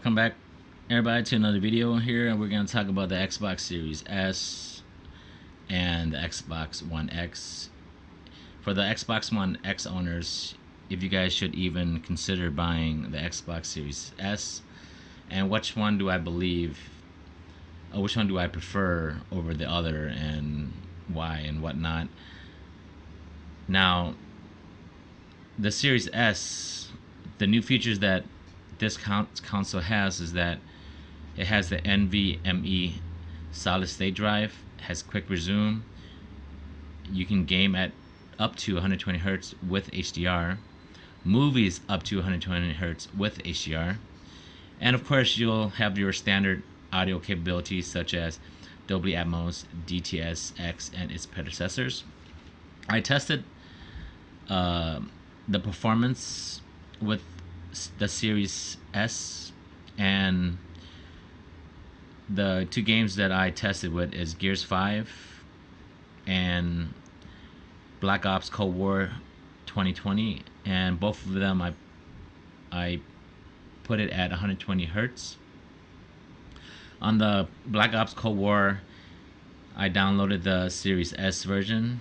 Welcome back, everybody, to another video here, and we're going to talk about the Xbox Series S and the Xbox One X. For the Xbox One X owners, if you guys should even consider buying the Xbox Series S, and which one do I believe, or which one do I prefer over the other, and why and whatnot. Now, the Series S, the new features that this console has is that it has the NVMe solid state drive, has quick resume. You can game at up to 120 Hz with HDR, movies up to 120 Hz with HDR, and of course you'll have your standard audio capabilities such as Dolby Atmos, DTS-X, and its predecessors. I tested the performance with the Series S, and the two games that I tested with is Gears 5 and Black Ops Cold War 2020, and both of them I put it at 120 Hz. On the Black Ops Cold War, I downloaded the Series S version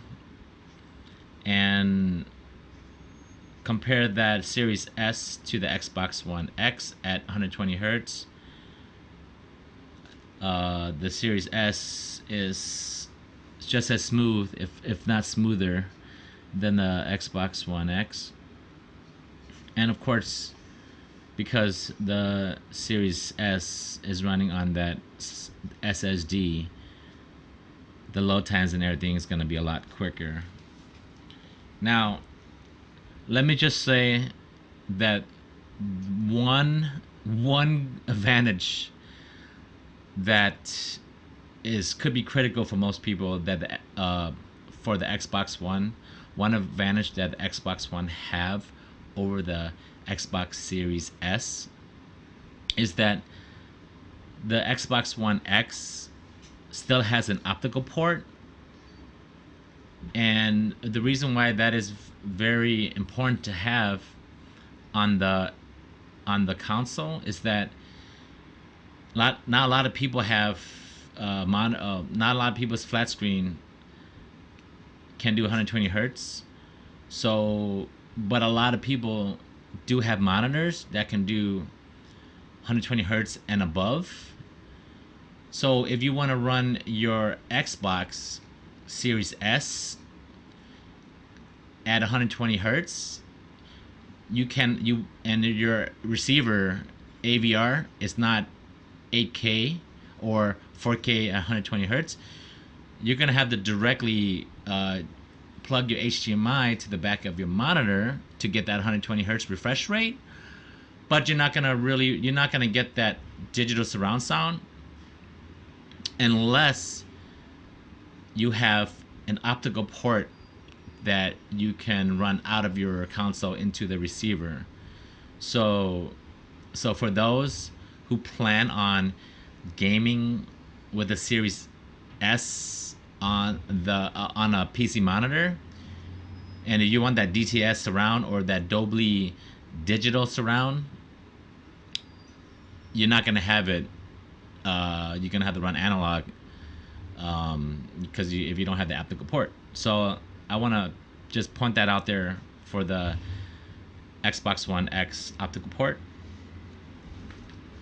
and compare that Series S to the Xbox One X at 120 Hz. The Series S is just as smooth, if not smoother, than the Xbox One X. And of course, because the Series S is running on that SSD, the load times and everything is going to be a lot quicker. Now, let me just say that one advantage that could be critical for most people, that for the Xbox one advantage that the Xbox One have over the Xbox Series S is that the Xbox One X still has an optical port. And the reason why that is very important to have on the console is that not a lot of people have not a lot of people's flat screen can do 120 Hz. So, but a lot of people do have monitors that can do 120 Hz and above. So if you want to run your Xbox Series S at 120 Hz, and your receiver AVR is not 8K or 4K at 120 Hz, you're gonna have to directly plug your HDMI to the back of your monitor to get that 120 Hz refresh rate. But you're not gonna get that digital surround sound unless you have an optical port that you can run out of your console into the receiver. So for those who plan on gaming with the Series S on a PC monitor, and if you want that DTS surround or that Dolby digital surround, you're not gonna have it. You're gonna have to run analog because if you don't have the optical port. So I want to just point that out there for the Xbox One X optical port.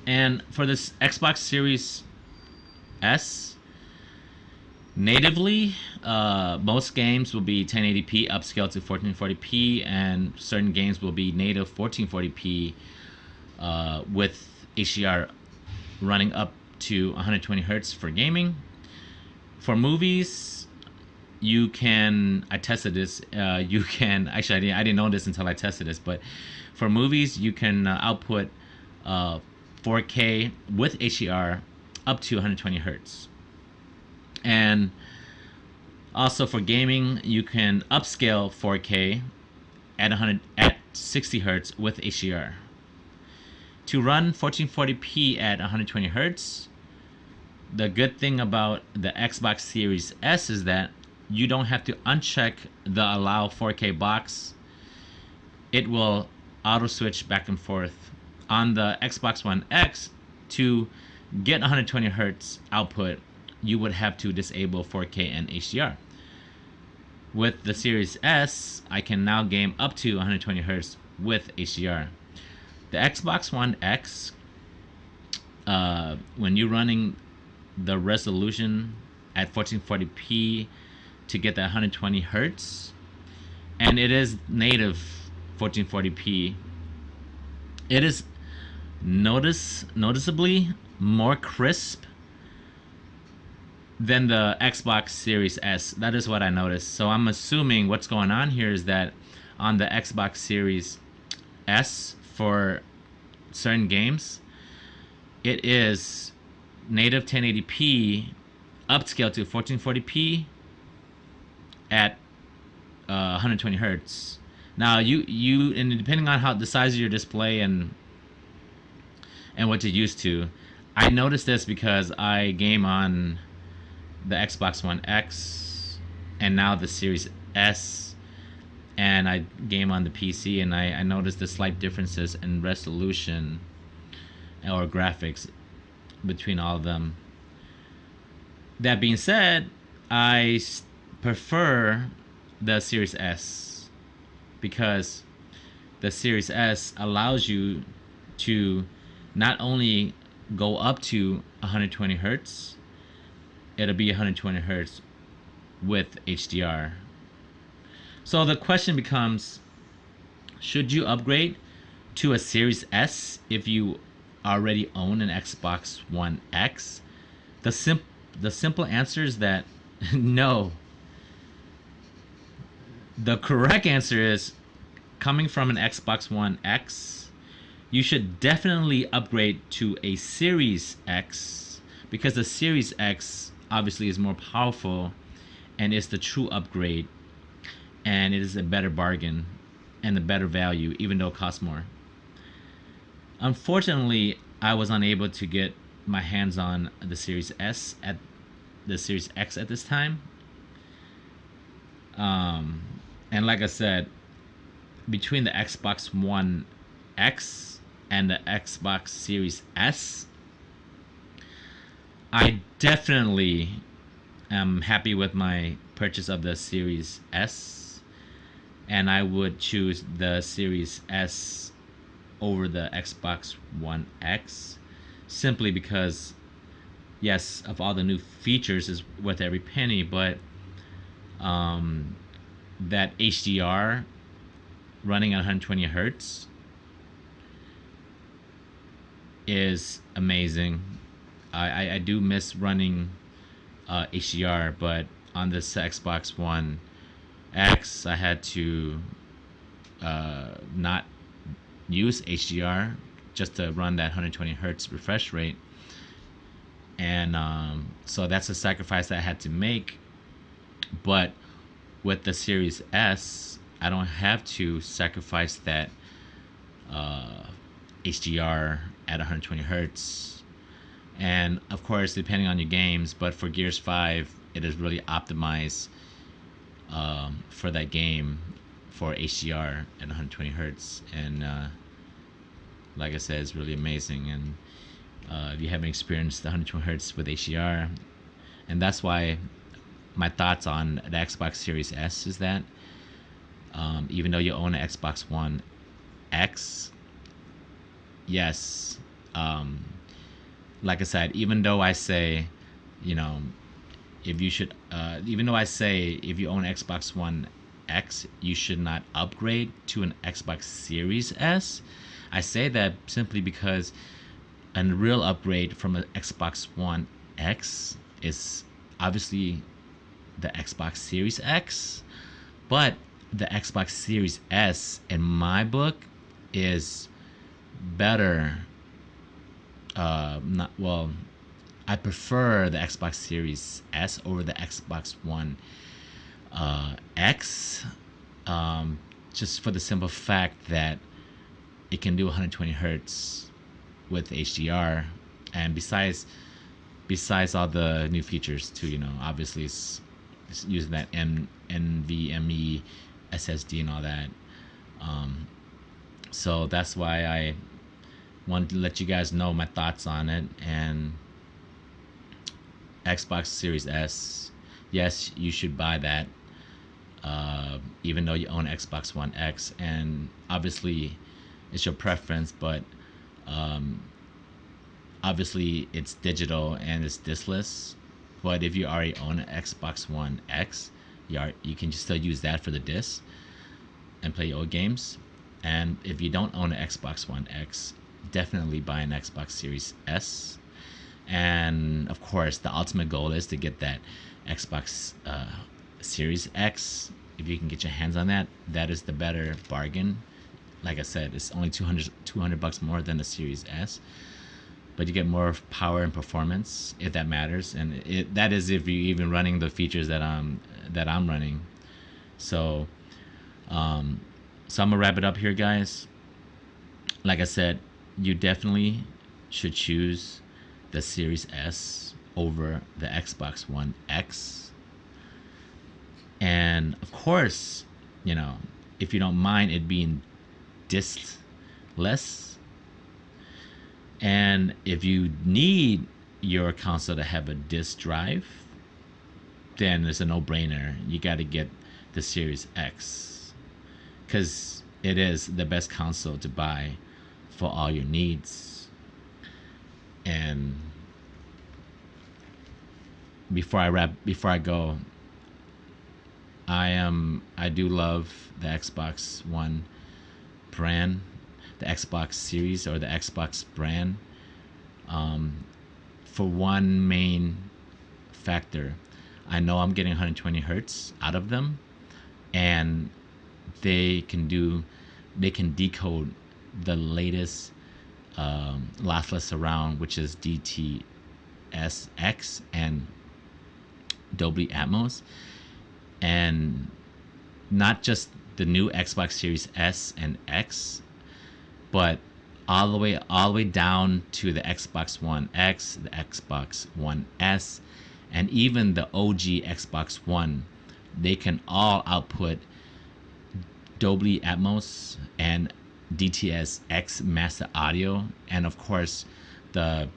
And for this Xbox Series S, natively, most games will be 1080p upscaled to 1440p, and certain games will be native 1440p with HDR running up to 120 Hz for gaming. For movies, you can, I tested this, you can, actually I didn't know this until I tested this, but for movies you can output 4K with HDR up to 120 Hz. And also for gaming, you can upscale 4K at 60 Hz with HDR. To run 1440p at 120 Hz, the good thing about the Xbox Series S is that you don't have to uncheck the allow 4K box. It will auto switch back and forth on the Xbox One X, to get 120 hertz output, you would have to disable 4K and HDR. With the Series S, I can now game up to 120 hertz with HDR. The Xbox One X, when you're running the resolution at 1440p to get that 120 hertz, and it is native 1440p, it is noticeably more crisp than the Xbox Series S. That is what I noticed. So I'm assuming what's going on here is that on the Xbox Series S, for certain games, it is native 1080p upscaled to 1440p at 120 hertz. Now you and depending on how the size of your display and what you're used to, I noticed this because I game on the Xbox One X and now the Series S, and I game on the PC, and I noticed the slight differences in resolution or graphics between all of them. That being said, I prefer the Series S because the Series S allows you to not only go up to 120 hertz, it'll be 120 hertz with HDR. So the question becomes, should you upgrade to a Series S if you already own an Xbox One X? The simple answer is that no. The correct answer is, coming from an Xbox One X, you should definitely upgrade to a Series X, because the Series X obviously is more powerful and is the true upgrade, and it is a better bargain and a better value, even though it costs more. Unfortunately, I was unable to get my hands on the Series S at the Series X at this time. And like I said, between the Xbox One X and the Xbox Series S, I definitely am happy with my purchase of the Series S, and I would choose the Series S over the Xbox One X, simply because, yes, of all the new features is worth every penny, but that HDR running at 120 hertz is amazing. I do miss running HDR, but on this Xbox One X, I had to not use HDR just to run that 120 hertz refresh rate, and so that's a sacrifice that I had to make. But with the Series S, I don't have to sacrifice that HDR at 120 hertz. And of course, depending on your games, but for Gears 5, it is really optimized for that game for HDR at 120 hertz. And like I said, it's really amazing. And if you haven't experienced the 120 hertz with HDR, and that's why my thoughts on the Xbox Series S is that even though you own an Xbox One X, yes, like I said, even though I say, you know, if you should, even though I say if you own Xbox One X, you should not upgrade to an Xbox Series S, I say that simply because a real upgrade from an Xbox One X is obviously the Xbox Series X, but the Xbox Series S, in my book, is better. Not well. I prefer the Xbox Series S over the Xbox One X, just for the simple fact that it can do 120 hertz with HDR, and besides all the new features too. You know, obviously it's using that NVMe SSD and all that. So that's why wanted to let you guys know my thoughts on it. And Xbox Series S, yes, you should buy that, even though you own Xbox One X. And obviously, it's your preference, but um, obviously it's digital and it's discless. But if you already own an Xbox One X, you can still use that for the disc and play old games. And if you don't own an Xbox One X, definitely buy an Xbox Series S. And of course, the ultimate goal is to get that Xbox Series X. If you can get your hands on that, that is the better bargain. Like I said, it's only 200 bucks more than the Series S, but you get more power and performance, if that matters. And that is if you're even running the features that I'm running. So so I'm gonna wrap it up here, guys. Like I said, you definitely should choose the Series S over the Xbox One X. And of course, if you don't mind it being diskless, and if you need your console to have a disk drive, then it's a no-brainer. You got to get the Series X, because it is the best console to buy for all your needs. And before I go, I do love the Xbox One brand, the Xbox series, or the Xbox brand, for one main factor. I know I'm getting 120 hertz out of them, and they can decode the latest lossless surround, which is DTS:X and Dolby Atmos. And not just the new Xbox Series S and X, but all the way down to the Xbox One X, the Xbox One S, and even the OG Xbox One. They can all output Dolby Atmos and DTS:X master audio, and of course the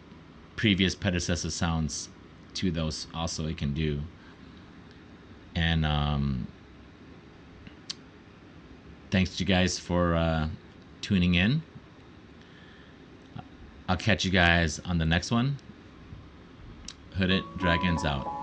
previous predecessor sounds to those also it can do. And thanks to you guys for tuning in. I'll catch you guys on the next one. Hooded Dragons out.